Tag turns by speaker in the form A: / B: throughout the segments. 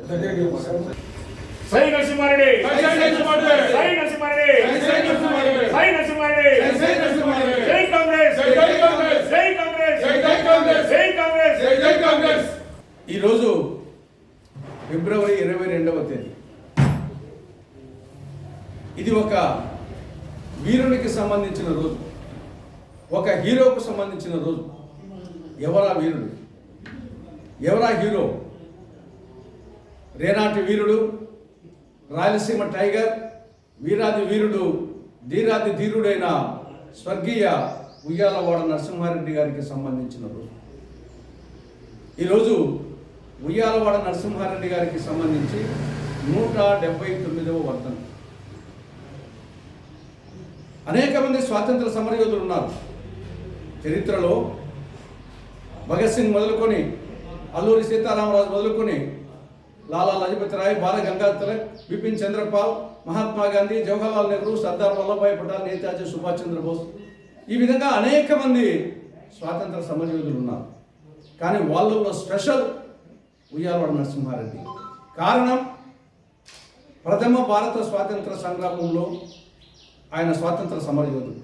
A: సై నరసింహారెడ్డి సై నరసింహారెడ్డి సై నరసింహారెడ్డి జై కాంగ్రెస్ జై కాంగ్రెస్ జై కాంగ్రెస్ జై కాంగ్రెస్ జై కాంగ్రెస్.
B: ఈరోజు ఫిబ్రవరి 22వ తేదీ. ఇది ఒక వీరునికి సంబంధించిన రోజు, ఒక హీరోకు సంబంధించిన రోజు. ఎవరా వీరుడు, ఎవరా హీరో? రేనాటి వీరుడు, రాయలసీమ టైగర్, వీరాది వీరుడు, ధీరాది ధీరుడైన స్వర్గీయ ఉయ్యాలవాడ నరసింహారెడ్డి గారికి సంబంధించిన రోజు. ఈరోజు ఉయ్యాలవాడ నరసింహారెడ్డి గారికి సంబంధించి 179వ వర్ధంతి. అనేక మంది స్వాతంత్ర సమరయోధులు ఉన్నారు చరిత్రలో. భగత్ సింగ్ మొదలుకొని, అల్లూరి సీతారామరాజు మొదలుకొని, లాలా లజపతి రాయ్, బాల గంగాధర్ తిలక్, బిపిన్ చంద్రపాల్, మహాత్మా గాంధీ, జవహర్లాల్ నెహ్రూ, సర్దార్ వల్లభాయ్ పటేల్, నేతాజీ సుభాష్ చంద్రబోస్, ఈ విధంగా అనేక మంది స్వాతంత్ర సమరయోధులు ఉన్నారు. కానీ వాళ్ళలో స్పెషల్ ఉయ్యాలవాడ నరసింహారెడ్డి. కారణం, ప్రథమ భారత స్వాతంత్ర సంగ్రామంలో ఆయన స్వాతంత్ర సమరయోధుడు.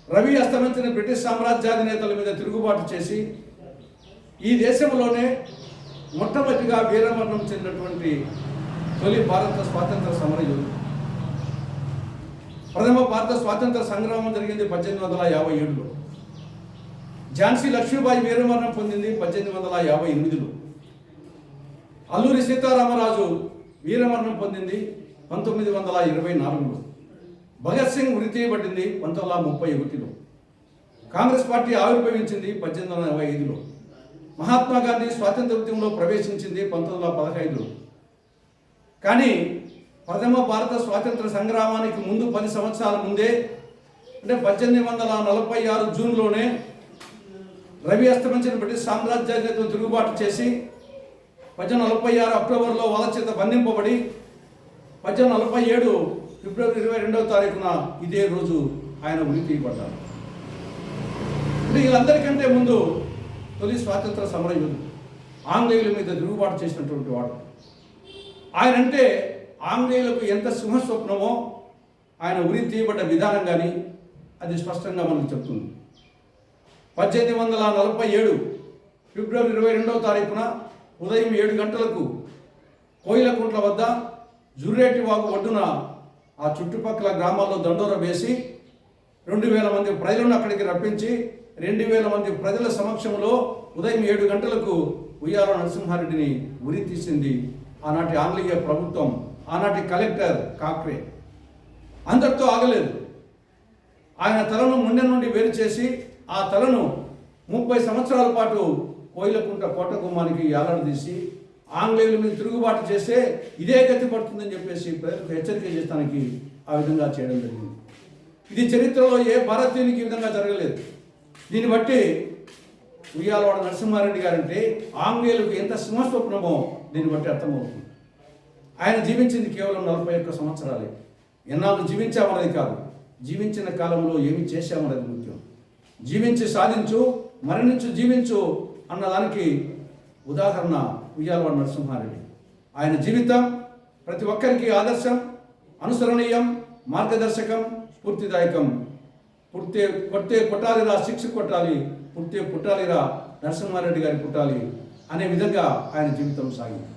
B: రవి అస్తమించిన బ్రిటిష్ సామ్రాజ్యాధినేతల మీద తిరుగుబాటు చేసి ఈ దేశంలోనే మొట్టమొదటిగా వీరమరణం చెందినటువంటి తొలి భారత స్వాతంత్ర సమరయోధుడు. ప్రథమ భారత స్వాతంత్ర సంగ్రామం జరిగింది 1857లో. ఝాన్సీ లక్ష్మీబాయి వీరమరణం పొందింది 1858లో. అల్లూరి సీతారామరాజు వీరమరణం పొందింది 1924లో. భగత్ సింగ్ ఉరి తీయబడింది 1931లో. కాంగ్రెస్ పార్టీ ఆవిర్భవించింది 1845లో. మహాత్మా గాంధీ స్వాతంత్ర ఉద్యమంలో ప్రవేశించింది 1915లో. కానీ ప్రథమ భారత స్వాతంత్ర సంగ్రామానికి ముందు 10 సంవత్సరాల ముందే, అంటే 1846 జూన్లోనే రవి అస్తమించిన బ్రిటిష్ సామ్రాజ్యాధినేతలు తిరుగుబాటు చేసి 1846 అక్టోబర్లో వాళ్ళ చేత బంధింపబడి 1847 ఫిబ్రవరి 22వ తారీఖున ఇదే రోజు ఆయన ఉరి తీయబడ్డారు. ఇప్పుడు వీళ్ళందరికంటే ముందు తొలి స్వాతంత్ర సమరయోధుడు, ఆంగ్లేయుల మీద తిరుగుబాటు చేసినటువంటి వాడు. ఆయన అంటే ఆంగ్లేయులకు ఎంత సింహస్వప్నమో ఆయన ఉరి తీయబడ్డ విధానం కానీ అది స్పష్టంగా మనకు చెప్తుంది. 1847 ఫిబ్రవరి 22వ తారీఖున ఉదయం 7 గంటలకు కోయిలకుంట్ల వద్ద జుర్రేటి వాగు ఒడ్డున ఆ చుట్టుపక్కల గ్రామాల్లో దండోర వేసి 2000 మంది ప్రజలను అక్కడికి రప్పించి 2000 మంది ప్రజల సమక్షంలో ఉదయం 7 గంటలకు ఉయ్యాలవాడ నరసింహారెడ్డిని ఉరి తీసింది ఆనాటి ఆంగ్లేయ ప్రభుత్వం, ఆనాటి కలెక్టర్ కాక్రే. అందరితో ఆగలేదు. ఆయన తలను ముండె నుండి వేరు చేసి ఆ తలను 30 సంవత్సరాల పాటు కోయిలకుంట కోట గుమ్మానికి ఏలాడదీసి ఆంగ్లేయుల మీద తిరుగుబాటు చేస్తే ఇదే గతి పడుతుందని చెప్పేసి ప్రజలకు హెచ్చరిక చేస్తానికి ఆ విధంగా చేయడం జరిగింది. ఇది చరిత్రలో ఏ భారతీయునికి ఈ విధంగా జరగలేదు. దీన్ని బట్టి ఉయ్యాలవాడ నరసింహారెడ్డి గారంటే ఆంగ్లేయులకు ఎంత సింహస్వప్నమో దీన్ని బట్టి అర్థమవుతుంది. ఆయన జీవించింది కేవలం 41 సంవత్సరాలే. ఎన్నాళ్ళు జీవించామన్నది కాదు, జీవించిన కాలంలో ఏమి చేశామన్నది ముఖ్యం. జీవించి సాధించు, మరణించు జీవించు అన్నదానికి ఉదాహరణ ఉయ్యాలవాడ నరసింహారెడ్డి. ఆయన జీవితం ప్రతి ఒక్కరికి ఆదర్శం, అనుసరణీయం, మార్గదర్శకం, స్ఫూర్తిదాయకం. కొట్టే కొట్టాలిరా, శిక్ష కొట్టాలి, పుట్టాలిరా నరసింహారెడ్డి గారి పుట్టాలి అనే విధంగా ఆయన జీవితం సాగింది.